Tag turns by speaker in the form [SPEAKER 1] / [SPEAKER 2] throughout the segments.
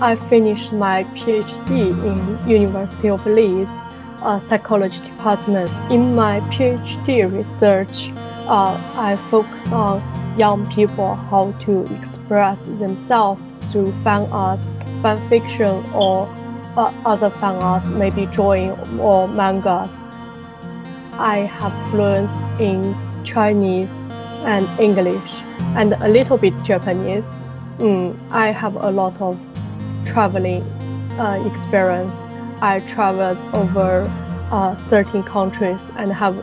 [SPEAKER 1] I finished my PhD in University of Leeds, psychology department. In my PhD research, I focus on young people, how to express themselves through fan art, fan fiction, or other fan art, maybe drawing or mangas. I have fluence in Chinese and English and a little bit Japanese. I have a lot of traveling experience. I traveled over 13 countries and have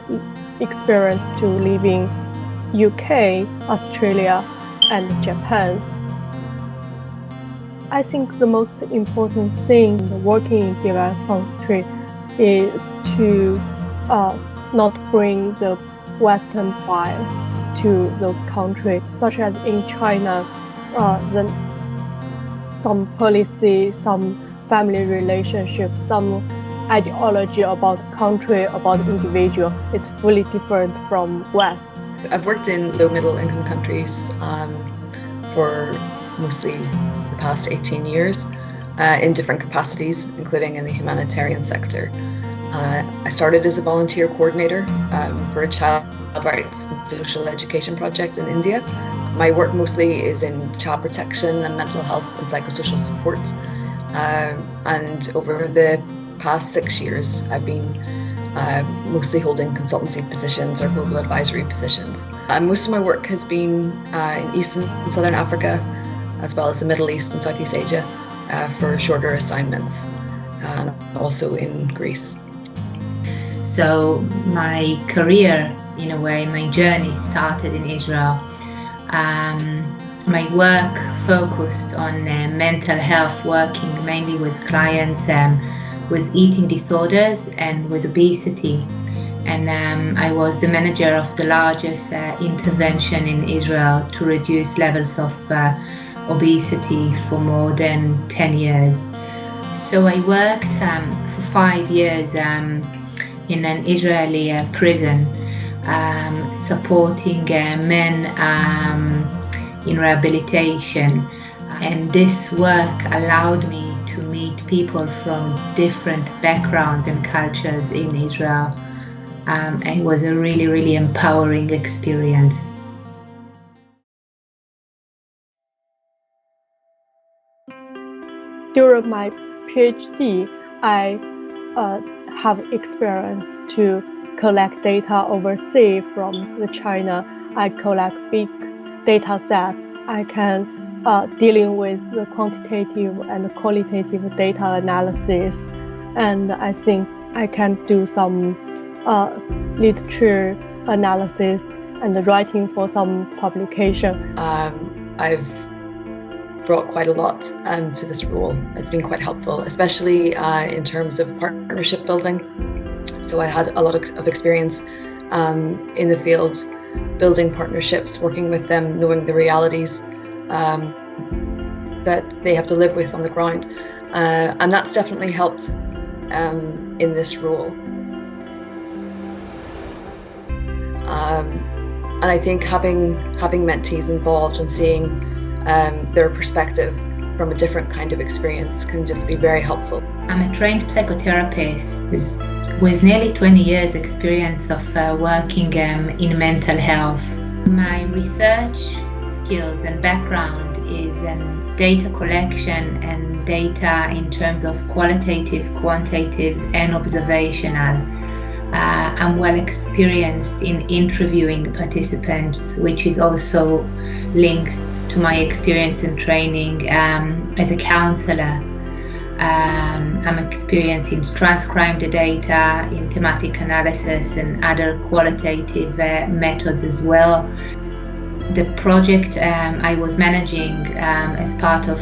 [SPEAKER 1] experience to live in UK, Australia, and Japan. I think the most important thing in working in developed country is to not bring the Western bias to those countries, such as in China, some policy, some family relationship, some ideology about country, about individual. It's fully different from West.
[SPEAKER 2] I've worked in low middle income countries for mostly the past 18 years in different capacities, including in the humanitarian sector. I started as a volunteer coordinator for a child rights and social education project in India. My work mostly is in child protection and mental health and psychosocial support. And over the past 6 years, I've been mostly holding consultancy positions or global advisory positions. Most of my work has been in East and Southern Africa, as well as the Middle East and Southeast Asia for shorter assignments, and also in Greece.
[SPEAKER 3] So my career, in a way, my journey started in Israel. My work focused on mental health, working mainly with clients with eating disorders and with obesity. And I was the manager of the largest intervention in Israel to reduce levels of obesity for more than 10 years. So I worked for 5 years in an Israeli prison, supporting men in rehabilitation. And this work allowed me to meet people from different backgrounds and cultures in Israel. And it was a really, really empowering experience.
[SPEAKER 1] During my PhD, I have experience to collect data overseas from the China. I collect big data sets. I can dealing with the quantitative and qualitative data analysis, and I think I can do some literature analysis and writing for some publication.
[SPEAKER 2] I've brought quite a lot to this role. It's been quite helpful, especially in terms of partnership building. So I had a lot of experience in the field, building partnerships, working with them, knowing the realities that they have to live with on the ground. And that's definitely helped in this role. And I think having mentees involved and seeing their perspective from a different kind of experience can just be very helpful.
[SPEAKER 3] I'm a trained psychotherapist with nearly 20 years experience of working in mental health. My research skills and background is data collection and data in terms of qualitative, quantitative, and observational. I'm well experienced in interviewing participants, which is also linked to my experience and training as a counselor. I'm experienced in transcribing the data, in thematic analysis, and other qualitative methods as well. The project I was managing as part of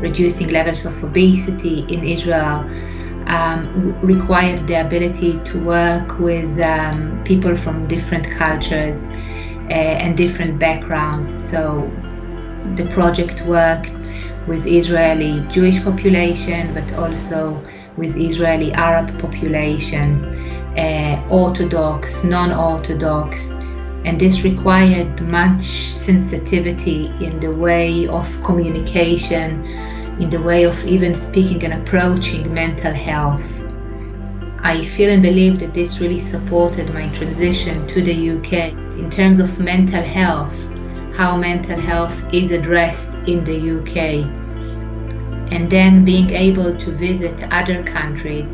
[SPEAKER 3] reducing levels of obesity in Israel required the ability to work with people from different cultures and different backgrounds. So the project worked with Israeli Jewish population, but also with Israeli Arab populations, Orthodox, non-Orthodox, and this required much sensitivity in the way of communication in the way of even speaking and approaching mental health. I feel and believe that this really supported my transition to the UK in terms of mental health, how mental health is addressed in the UK. And then being able to visit other countries,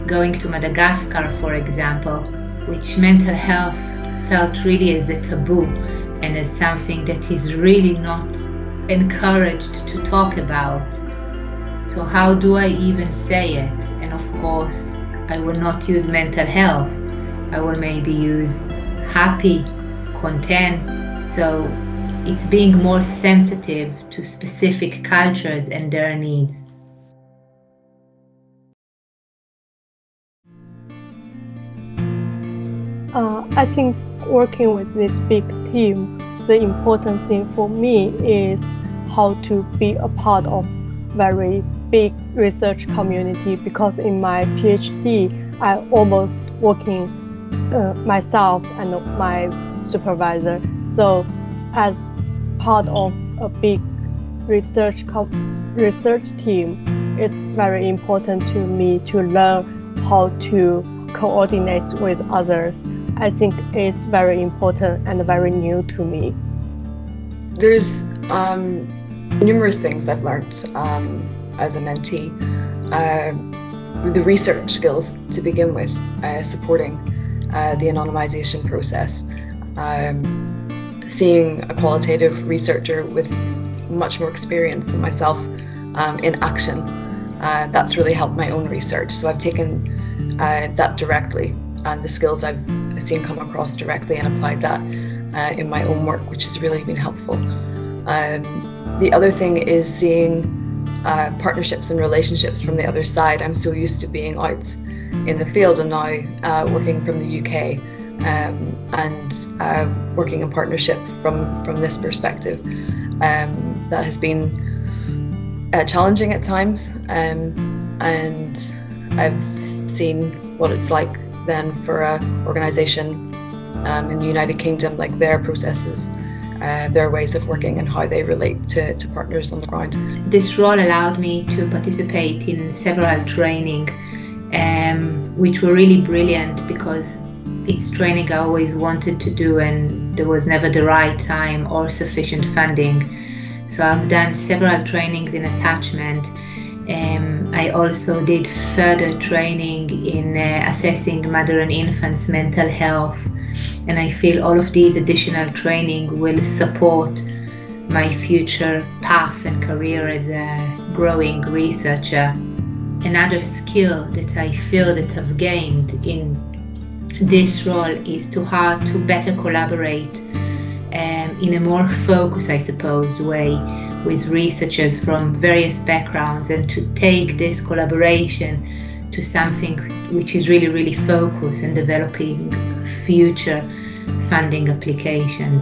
[SPEAKER 3] going to Madagascar, for example, which mental health felt really as a taboo and as something that is really not encouraged to talk about. So how do I even say it? And of course, I will not use mental health. I will maybe use happy, content. So it's being more sensitive to specific cultures and their needs.
[SPEAKER 1] I think working with this big team, the important thing for me is how to be a part of very big research community, because in my PhD, I almost working myself and my supervisor. So as part of a big research team, it's very important to me to learn how to coordinate with others. I think it's very important and very new to me.
[SPEAKER 2] There's numerous things I've learned as a mentee. The research skills to begin with, supporting the anonymization process, seeing a qualitative researcher with much more experience than myself in action. That's really helped my own research. So I've taken that directly, and the skills I've seen come across directly, and applied that in my own work, which has really been helpful. The other thing is seeing partnerships and relationships from the other side. I'm so used to being out in the field, and now working from the UK and working in partnership from this perspective. That has been challenging at times, and I've seen what it's like then for an organisation in the United Kingdom, like their processes, their ways of working, and how they relate to partners on the ground.
[SPEAKER 3] This role allowed me to participate in several training, which were really brilliant, because it's training I always wanted to do, and there was never the right time or sufficient funding. So I've done several trainings in attachment. I also did further training in assessing mother and infant's mental health, and I feel all of these additional training will support my future path and career as a growing researcher. Another skill that I feel that I've gained in this role is how to better collaborate in a more focused, I suppose, way with researchers from various backgrounds, and to take this collaboration to something which is really, really focused and developing future funding applications.